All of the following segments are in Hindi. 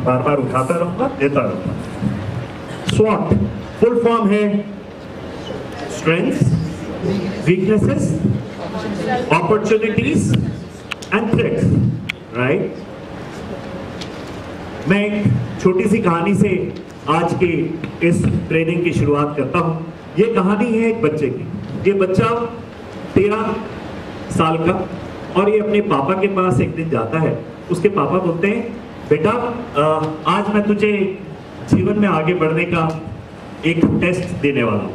बार बार उठाता रहूंगा, देता रहूंगा। स्वॉट फुल फॉर्म है strengths, weaknesses, opportunities and threats, right. मैं एक छोटी सी कहानी से आज के इस ट्रेनिंग की शुरुआत करता हूं। ये कहानी है एक बच्चे की। ये बच्चा 13 साल का, और ये अपने पापा के पास एक दिन जाता है। उसके पापा बोलते हैं, बेटा आज मैं तुझे जीवन में आगे बढ़ने का एक टेस्ट देने वाला हूँ।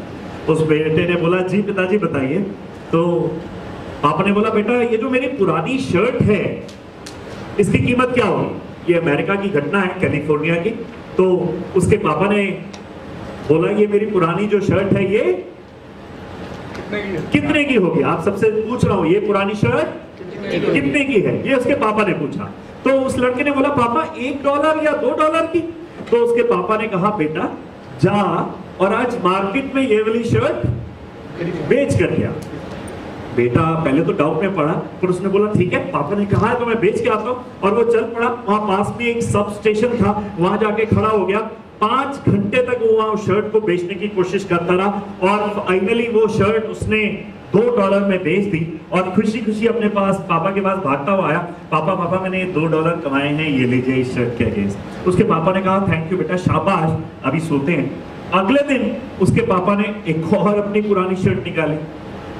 उस बेटे ने बोला, जी पिताजी बताइए। तो पापा ने बोला, बेटा ये जो मेरी पुरानी शर्ट है इसकी कीमत क्या होगी? ये अमेरिका की घटना है, कैलिफोर्निया की। तो उसके पापा ने बोला, ये मेरी पुरानी जो शर्ट है ये कितने की होगी? आप सबसे पूछ रहा हूं, ये पुरानी शर्ट कितने की है? ये उसके पापा ने पूछा। तो उस लड़के ने बोला, पापा $1 या $2 की? तो उसके पापा ने कहा, बेटा जा और आज मार्केट में ये वाली शर्ट बेच कर गया। बेटा पहले तो डाउट में पड़ा, पर उसने बोला ठीक है, पापा ने कहा है तो मैं बेच के आता हूँ। और वो चल पड़ा। वहां पास में एक सब स्टेशन था, वहां जाके खड़ा हो गया। 5 घंटे तक वो वहां शर्ट को बेचने की कोशिश करता रहा, और फाइनली वो शर्ट उसने $2 में बेच दी। और खुशी खुशी अपने पास पापा के पास भागता हुआ आया, पापा मैंने $2 कमाए हैं, ये लीजिए इस शर्ट के अगेंस्ट। उसके पापा ने कहा, थैंक यू बेटा, शाबाश, अभी सोते हैं। अगले दिन उसके पापा ने एक और अपनी पुरानी शर्ट निकाली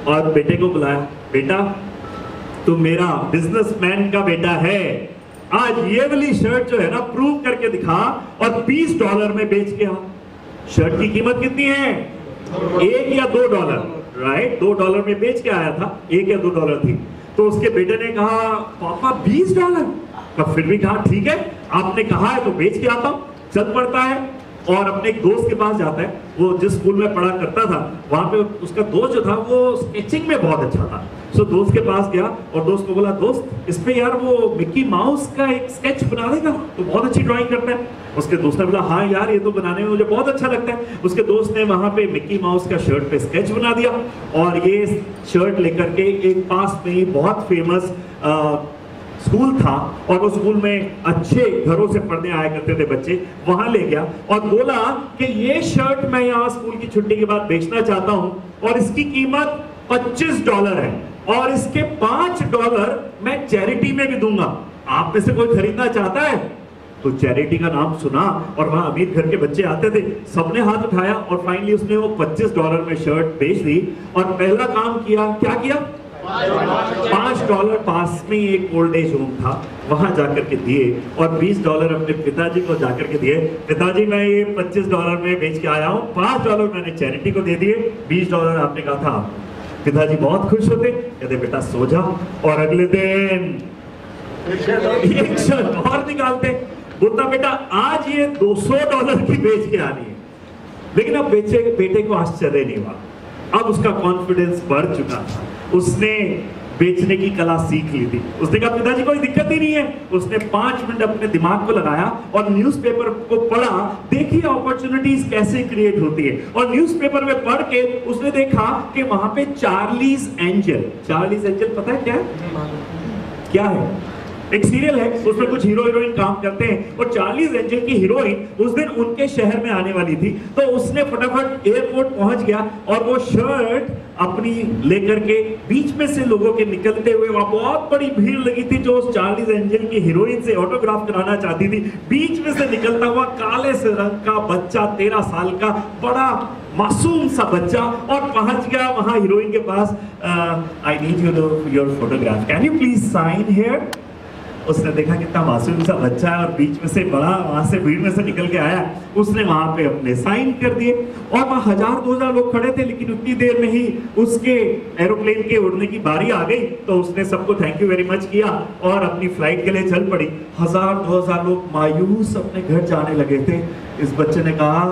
और बेटे को बुलाया, बेटा तू मेरा बिजनेसमैन का बेटा है, आज ये वाली शर्ट जो है ना प्रूव करके दिखा और $20 में बेच के आ। शर्ट की कीमत कितनी है? $1 या $2, राइट। $2 में बेच के आया था, $1 या $2 थी। तो उसके बेटे ने कहा, पापा $20? पर फिर भी कहा ठीक है, आपने कहा है तो बेच के आता हूं। चल पड़ता है और अपने एक दोस्त के पास जाता है। वो जिस स्कूल में पढ़ा करता था वहां पे उसका दोस्त जो था वो स्केचिंग में बहुत अच्छा था। सो दोस्त के पास गया और दोस्त को बोला, दोस्त इस पे यार वो मिक्की माउस का एक स्केच बना देगा, तो बहुत अच्छी ड्राइंग करता है। उसके दोस्त ने बोला, हाँ यार ये तो बनाने में मुझे बहुत अच्छा लगता है। उसके दोस्त ने वहां पे मिक्की माउस का शर्ट पे स्केच बना दिया, और ये शर्ट लेकर के एक पास में ही बहुत फेमस स्कूल था, और वो स्कूल में अच्छे घरों से पढ़ने आया करते थे बच्चे, वहां ले गया और बोला कि ये शर्ट मैं यहाँ स्कूल की छुट्टी के बाद बेचना चाहता हूँ, और इसकी कीमत $25 है, और इसके $5 मैं चैरिटी में भी दूंगा। आप में से कोई खरीदना चाहता है? तो चैरिटी का नाम सुना और वहां अमीर घर के बच्चे आते थे, सबने हाथ उठाया, और फाइनली उसने वो $25 में शर्ट बेच दी। और पहला काम किया, क्या किया? $5 पास में एक ओल्ड एज होम था, वहां जाकर के दिए, और $20 अपने पिताजी को जाकर के दिए। पिताजी मैं ये $25 में बेच के आया हूँ, $5 मैंने चैरिटी को दे दिए, $20 आपने कहा था। पिताजी बहुत खुश होते, कहते बेटा सो जा। और अगले दिन एक शर्ट और निकालते, बोलता बेटा आज ये $200 की बेच के आनी है। लेकिन अब बेटे को आश्चर्य नहीं हुआ, अब उसका कॉन्फिडेंस बढ़ चुका था, उसने बेचने की कला सीख ली थी। उसने कहा पिताजी कोई दिक्कत ही नहीं है। उसने 5 मिनट अपने दिमाग को लगाया और न्यूज़पेपर को पढ़ा, देखिए अपॉर्चुनिटीज कैसे क्रिएट होती है। और न्यूज़पेपर में पढ़ के उसने देखा कि वहां पे चार्लीज एंजल पता है क्या है? एक सीरियल है, उसमें कुछ हीरो हीरोइन काम करते हैं, और चार्लीज एंजल की हीरोइन उस दिन उनके शहर में आने वाली थी। तो उसने फटाफट एयरपोर्ट पहुंच गया और वो शर्ट अपनी लेकर के बीच में से लोगों के निकलते हुए, वहां बहुत बड़ी भीड़ लगी थी जो उस चार्लीज एंजल की हीरोइन से ऑटोग्राफ कराना चाहती थी। बीच में से निकलता हुआ काले से रंग का बच्चा, 13 साल का बड़ा मासूम सा बच्चा, और पहुंच गया वहां हीरोइन के पास। I need your photograph, can you please sign here? उसने देखा कितना मासूम सा बच्चा है और बीच में से बड़ा वहां से भीड़ में से निकल के आया, उसने वहां पे अपने साइन कर दिए। और वहां 1000-2000 लोग खड़े थे, लेकिन उतनी देर में ही उसके एरोप्लेन के उड़ने की बारी आ गई। तो उसने सबको थैंक यू वेरी मच किया और अपनी फ्लाइट के लिए चल पड़ी। 1000-2000 लोग मायूस अपने घर जाने लगे थे। इस बच्चे ने कहा,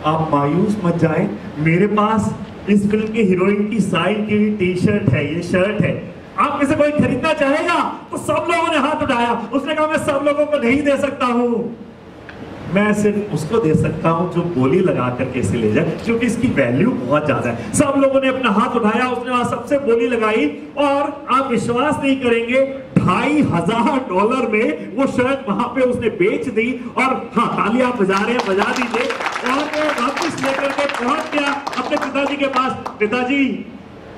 आप मायूस मत जाए, मेरे पास इस फिल्म की हीरोइन की साइन की हुई टी-शर्ट है, ये शर्ट है, आप में से कोई खरीदना चाहेगा? तो सब लोगों ने हाथ उठाया। उसने कहा मैं सब लोगों को नहीं दे सकता हूं, मैं सिर्फ उसको दे सकता हूं जो बोली लगा करके इसे ले जाए, क्योंकि इसकी वैल्यू बहुत ज्यादा है। सब लोगों ने अपना हाथ उठाया, उसने वहां सबसे बोली लगाई और आप विश्वास नहीं करेंगे, $2,500 में वो शर्ट वहां पे उसने बेच दी। और हाँ, तालियां बजा रहे हैं, बजा दीजिए। और वो वापस लेकर के पहुंच गया अपने पिताजी के पास। पिताजी,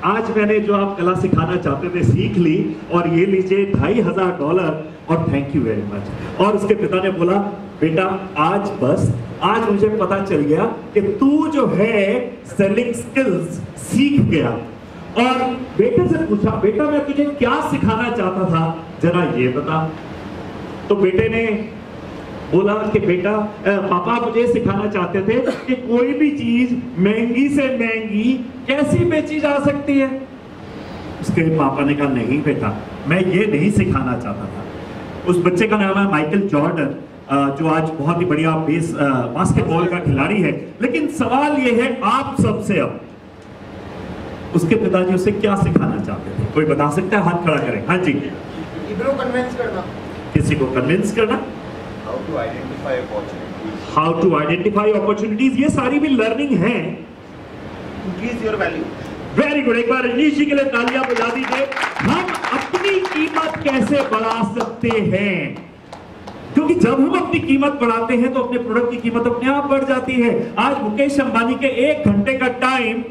आज मैंने जो आप कला सिखाना चाहते थे सीख ली, और ये लीजिए $2,500 और थैंक यू वेरी मच। और उसके पिता ने बोला, बेटा आज मुझे पता चल गया कि तू जो है सेलिंग स्किल्स सीख गया। और बेटे से पूछा, बेटा मैं तुझे क्या सिखाना चाहता था, जरा ये बता। तो बेटे ने बोला कि बेटा पापा मुझे सिखाना चाहते थे कि कोई भी चीज महंगी से महंगी कैसे बेची जा सकती है। उसके पापा ने कहा, नहीं बेटा, मैं ये नहीं सिखाना चाहता था। उस बच्चे का नाम है माइकल जॉर्डन, जो आज बहुत ही बढ़िया बास्केटबॉल का खिलाड़ी है। लेकिन सवाल ये है आप सबसे, अब उसके पिताजी उसे क्या सिखाना चाहते थे? कोई बता सकता है? हाथ खड़ा करें। हाँ जी। कन्विंस करना, किसी को कन्विंस करना, how to identify opportunities, how to identify opportunities. ये सारी भी लर्निंग है। Increase your value. Very good, एक बार रजनीश जी के लिए तालियां बजा दीजिए। हम अपनी कीमत कैसे बढ़ा सकते हैं? क्योंकि जब हम अपनी कीमत बढ़ाते हैं तो अपने प्रोडक्ट की कीमत अपने आप बढ़ जाती है। आज मुकेश अंबानी के 1 घंटे का टाइम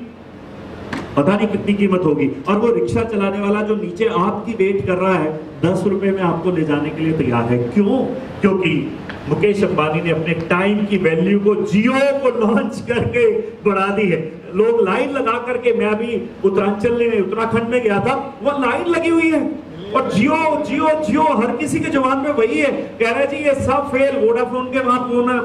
पता नहीं कितनी कीमत होगी, और वो रिक्शा चलाने वाला जो नीचे आपकी वेट कर रहा है 10 रुपए में आपको ले जाने के लिए तैयार है। क्यों? क्योंकि मुकेश अंबानी ने अपने टाइम की वैल्यू को जियो को लॉन्च करके बढ़ा दी है। लोग लाइन लगा करके, मैं अभी उत्तराखंड में गया था, वो लाइन लगी हुई है और जियो जियो जियो हर किसी के जवान में वही है। कह रहे जी ये सब फेल, वोडाफोन के वहां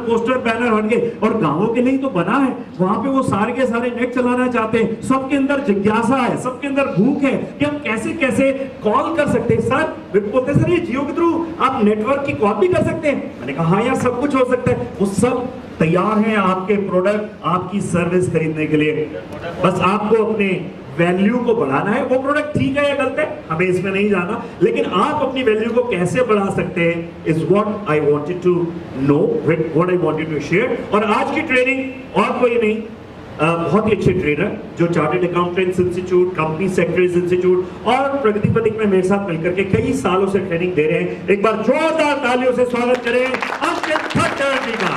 पोस्टर बैनर हट गए, और गांवों के लिए तो बना है, वहां पे वो सारे के सारे नेट चलाना चाहते हैं। सबके अंदर जिज्ञासा है, सबके अंदर भूख है कि हम कैसे कैसे कॉल कर सकते हैं। सर बोलते सर ये जियो के थ्रू आप नेटवर्क की कॉल भी कर सकते हैं। मैंने कहा हाँ यार, सब कुछ हो सकता है। वो सब तैयार है आपके प्रोडक्ट, आपकी सर्विस खरीदने के लिए। बस आपको अपने वैल्यू को बढ़ाना है। वो प्रोडक्ट ठीक है या गलत है हमें इसमें नहीं जाना, लेकिन आप अपनी वैल्यू को कैसे बढ़ा सकते हैं is what I wanted to know, what I wanted to share. और आज की ट्रेनिंग और कोई नहीं, बहुत ही अच्छे ट्रेनर जो chartered accountants institute, company secretaries institute और प्रगति पथिक में मेरे साथ मिलकर के कई सालों से ट्रेनिंग दे रहे हैं। एक बार जोरदार तालियों से स्वागत करें अंकित खट्टर जी का।